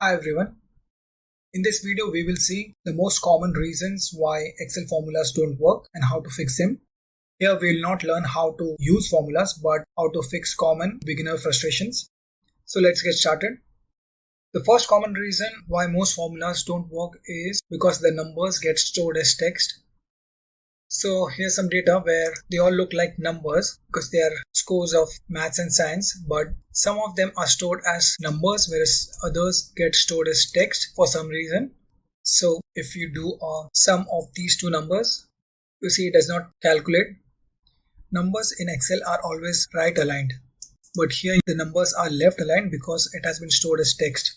Hi everyone. In this video we will see the most common reasons why Excel formulas don't work and how to fix them. Here we will not learn how to use formulas but how to fix common beginner frustrations. So let's get started. The first common reason why most formulas don't work is because the numbers get stored as text. So here's some data where they all look like numbers because they are scores of maths and science, but some of them are stored as numbers whereas others get stored as text for some reason. So if you do a sum of these two numbers, you see it does not calculate. Numbers in Excel are always right aligned, but here the numbers are left aligned because it has been stored as text.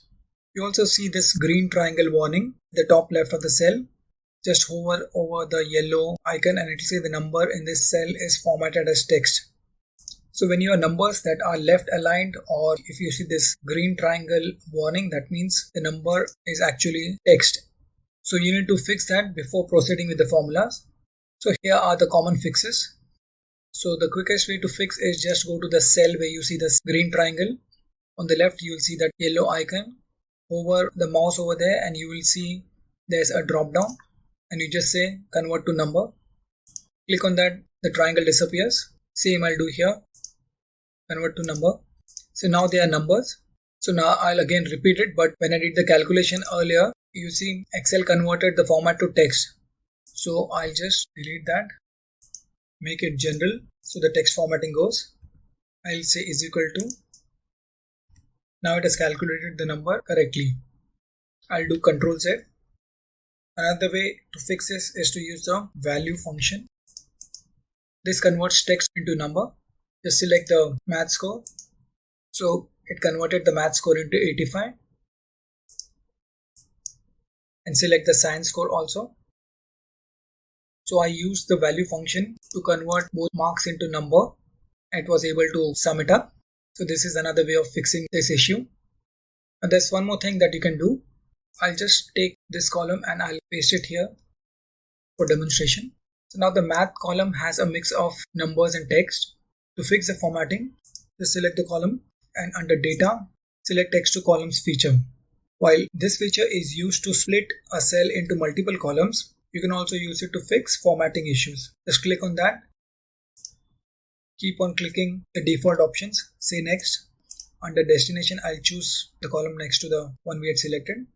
You also see this green triangle warning at the top left of the cell. Just hover over the yellow icon and it will say the number in this cell is formatted as text. So when you have numbers that are left aligned, or if you see this green triangle warning, that means the number is actually text. So you need to fix that before proceeding with the formulas. So here are the common fixes. So the quickest way to fix is just go to the cell where you see this green triangle. On the left you will see that yellow icon. Hover the mouse over there and you will see there's a drop down. And you just say convert to number. Click on that, the triangle disappears. Same I'll do here, convert to number. So now they are numbers. So now I'll again repeat it, but when I did the calculation earlier, you see Excel converted the format to text. So I'll just delete that, make it general, so the text formatting goes. I'll say is equal to. Now it has calculated the number correctly. I'll do Control Z. Another way to fix this is to use the value function. This converts text into number. Just select the math score. So it converted the math score into 85. And select the science score also. So I used the value function to convert both marks into number. It was able to sum it up. So this is another way of fixing this issue. And there's one more thing that you can do. I'll just take this column and I'll paste it here for demonstration. So now the math column has a mix of numbers and text. To fix the formatting, just select the column and under data, select text to columns feature. While this feature is used to split a cell into multiple columns, you can also use it to fix formatting issues. Just click on that. Keep on clicking the default options. Say next. Under destination, I'll choose the column next to the one we had selected.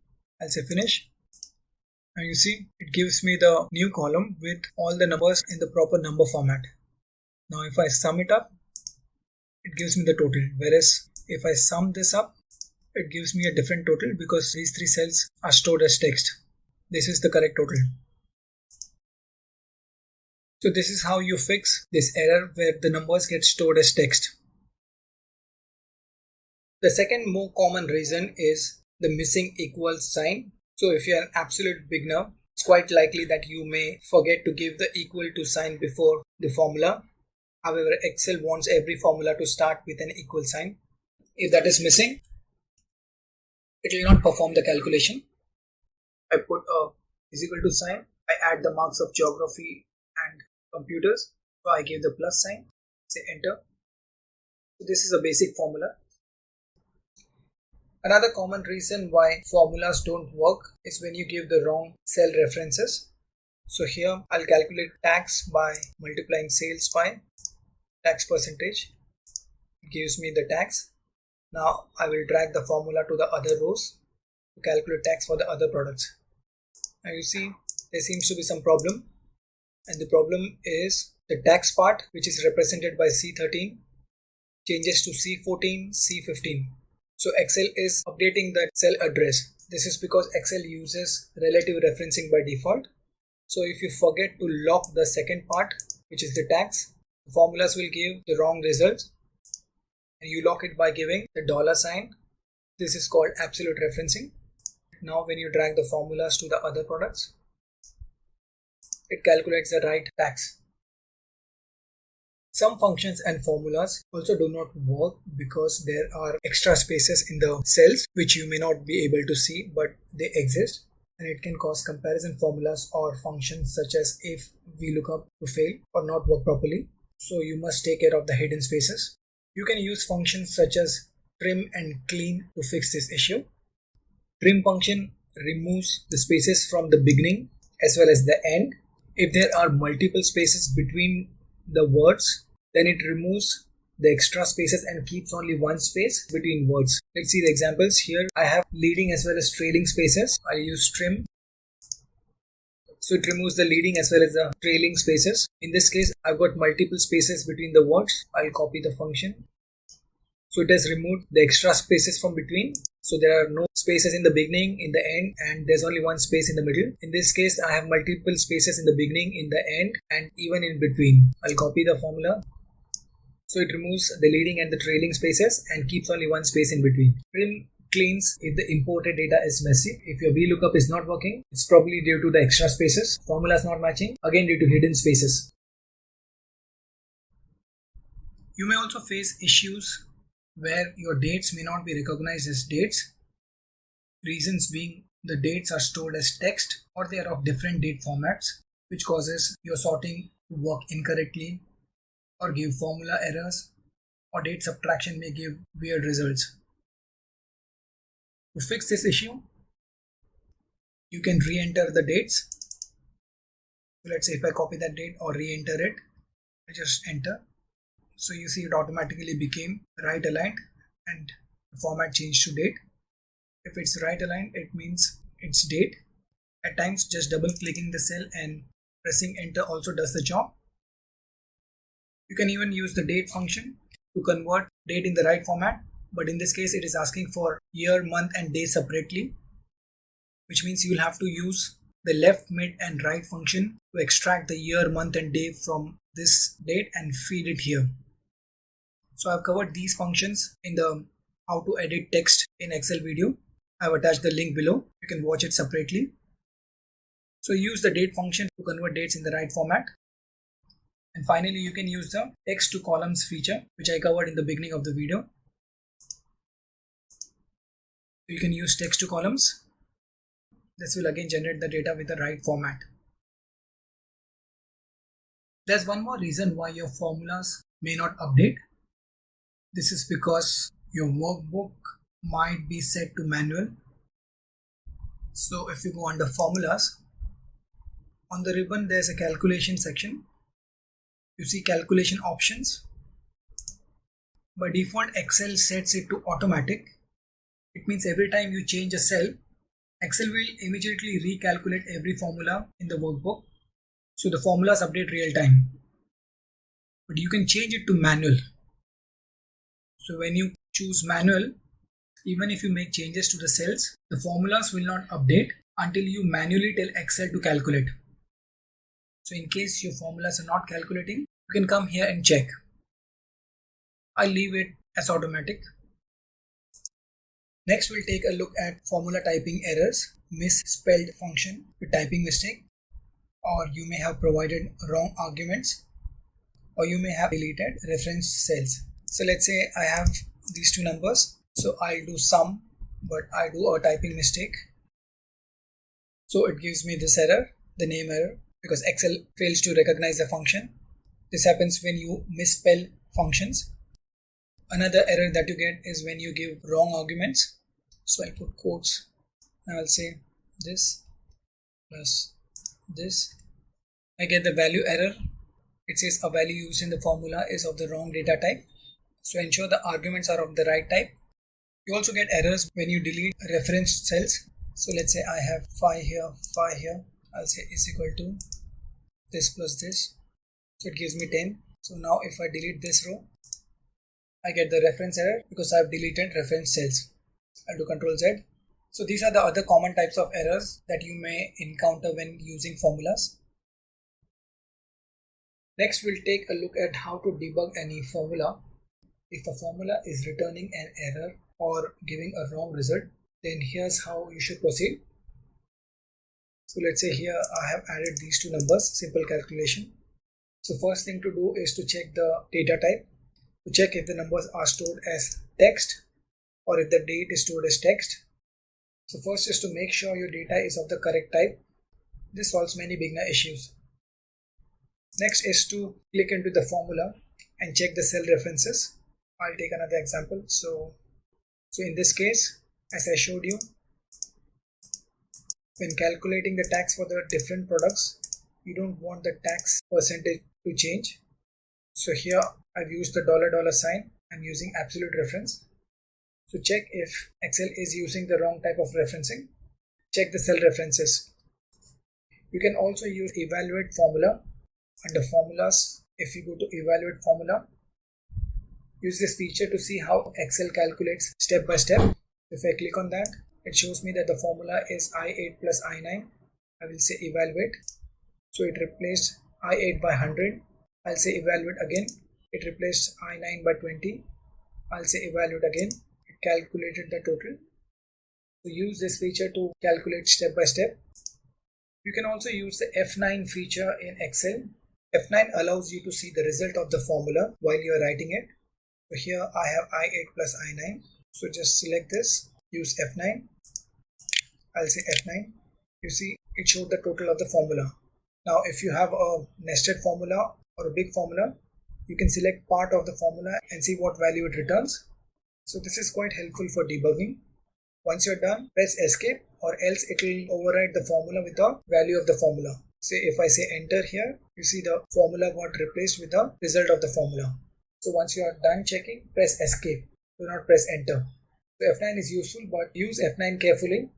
I'll say finish, and you see it gives me the new column with all the numbers in the proper number format. Now if I sum it up, it gives me the total, whereas if I sum this up, it gives me a different total because these three cells are stored as text. This is the correct total. So this is how you fix this error where the numbers get stored as text. The second more common reason is the missing equals sign. So if you are an absolute beginner, it's quite likely that you may forget to give the equal to sign before the formula. However, Excel wants every formula to start with an equal sign. If that is missing, it will not perform the calculation. I put a is equal to sign. I add the marks of geography and computers. So I give the plus sign, say enter. So this is a basic formula. Another common reason why formulas don't work is when you give the wrong cell references. So here I'll calculate tax by multiplying sales by tax percentage. It gives me the tax. Now I will drag the formula to the other rows to calculate tax for the other products. Now you see there seems to be some problem, and the problem is the tax part, which is represented by C13, changes to C14, C15. So Excel is updating the cell address. This is because Excel uses relative referencing by default. So if you forget to lock the second part, which is the tax, the formulas will give the wrong results. And you lock it by giving the dollar sign. This is called absolute referencing. Now when you drag the formulas to the other products, it calculates the right tax. Some functions and formulas also do not work because there are extra spaces in the cells which you may not be able to see, but they exist, and it can cause comparison formulas or functions such as if, VLOOKUP to fail or not work properly. So you must take care of the hidden spaces. You can use functions such as trim and clean to fix this issue. Trim function removes the spaces from the beginning as well as the end. If there are multiple spaces between the words, then it removes the extra spaces and keeps only one space between words. Let's see the examples. Here I have leading as well as trailing spaces. I'll use trim. So it removes the leading as well as the trailing spaces. In this case, I've got multiple spaces between the words. I'll copy the function. So it has removed the extra spaces from between. So there are no spaces in the beginning, in the end, and there's only one space in the middle. In this case, I have multiple spaces in the beginning, in the end, and even in between. I'll copy the formula. So it removes the leading and the trailing spaces and keeps only one space in between. Trim cleans if the imported data is messy. If your VLOOKUP is not working, it's probably due to the extra spaces. Formula is not matching, again due to hidden spaces. You may also face issues where your dates may not be recognized as dates. Reasons being the dates are stored as text or they are of different date formats, which causes your sorting to work incorrectly or give formula errors, or date subtraction may give weird results. To fix this issue, you can re-enter the dates. So let's say if I copy that date or re-enter it, I just enter. So you see it automatically became right aligned and the format changed to date. If it's right aligned, it means it's date. At times, just double clicking the cell and pressing enter also does the job. You can even use the date function to convert date in the right format, but in this case it is asking for year, month and day separately, which means you will have to use the left, mid and right function to extract the year, month and day from this date and feed it here. So I've covered these functions in the how to edit text in Excel video. I've attached the link below. You can watch it separately. So use the date function to convert dates in the right format. And finally, you can use the text to columns feature, which I covered in the beginning of the video. You can use text to columns. This will again generate the data with the right format. There's one more reason why your formulas may not update. This is because your workbook might be set to manual. So if you go under formulas, on the ribbon there's a calculation section. You see calculation options. By default, Excel sets it to automatic. It means every time you change a cell, Excel will immediately recalculate every formula in the workbook. So the formulas update real time. But you can change it to manual. So when you choose manual, even if you make changes to the cells, the formulas will not update until you manually tell Excel to calculate. So in case your formulas are not calculating, you can come here and check. I'll leave it as automatic. Next, we'll take a look at formula typing errors, misspelled function with typing mistake, or you may have provided wrong arguments, or you may have deleted referenced cells. So let's say I have these two numbers. So I'll do sum, but I do a typing mistake. So it gives me this error, the name error, because Excel fails to recognize the function. This happens when you misspell functions. Another error that you get is when you give wrong arguments. So I'll put quotes and I'll say this plus this. I get the value error. It says a value used in the formula is of the wrong data type. So ensure the arguments are of the right type. You also get errors when you delete referenced cells. So let's say I have 5 here, 5 here. I'll say is equal to this plus this. So it gives me 10. So now if I delete this row, I get the reference error because I've deleted reference cells. I'll do Ctrl Z. So these are the other common types of errors that you may encounter when using formulas. Next, we'll take a look at how to debug any formula. If a formula is returning an error or giving a wrong result, then here's how you should proceed. So let's say here I have added these two numbers, simple calculation. So first thing to do is to check the data type, to check if the numbers are stored as text or if the date is stored as text. So first is to make sure your data is of the correct type. This solves many beginner issues. Next is to click into the formula and check the cell references. I'll take another example. So in this case, as I showed you, When calculating the tax for the different products, you don't want the tax percentage to change. So here I've used the $$ sign. I'm using absolute reference. So check if Excel is using the wrong type of referencing. Check the cell references. You can also use evaluate formula. Under formulas, if you go to evaluate formula, use this feature to see how Excel calculates step by step. If I click on that, it shows me that the formula is I8 plus I9. I will say evaluate. So it replaced I8 by 100. I'll say evaluate again. It replaced I9 by 20. I'll say evaluate again. It calculated the total. So use this feature to calculate step by step. You can also use the F9 feature in Excel. F9 allows you to see the result of the formula while you are writing it. So here I have I8 plus I9. So just select this, use F9. I'll say F9. You see it showed the total of the formula. Now if you have a nested formula or a big formula, you can select part of the formula and see what value it returns. So this is quite helpful for debugging. Once you're done, press escape, or else it will override the formula with the value of the formula. Say if I say enter here, you see the formula got replaced with the result of the formula. So once you are done checking, press escape. Do not press enter. So F9 is useful, but use F9 carefully.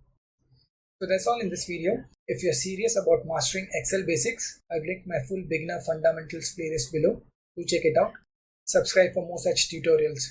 So that's all in this video. If you're serious about mastering Excel basics, I've linked my full beginner fundamentals playlist below. Do check it out. Subscribe for more such tutorials.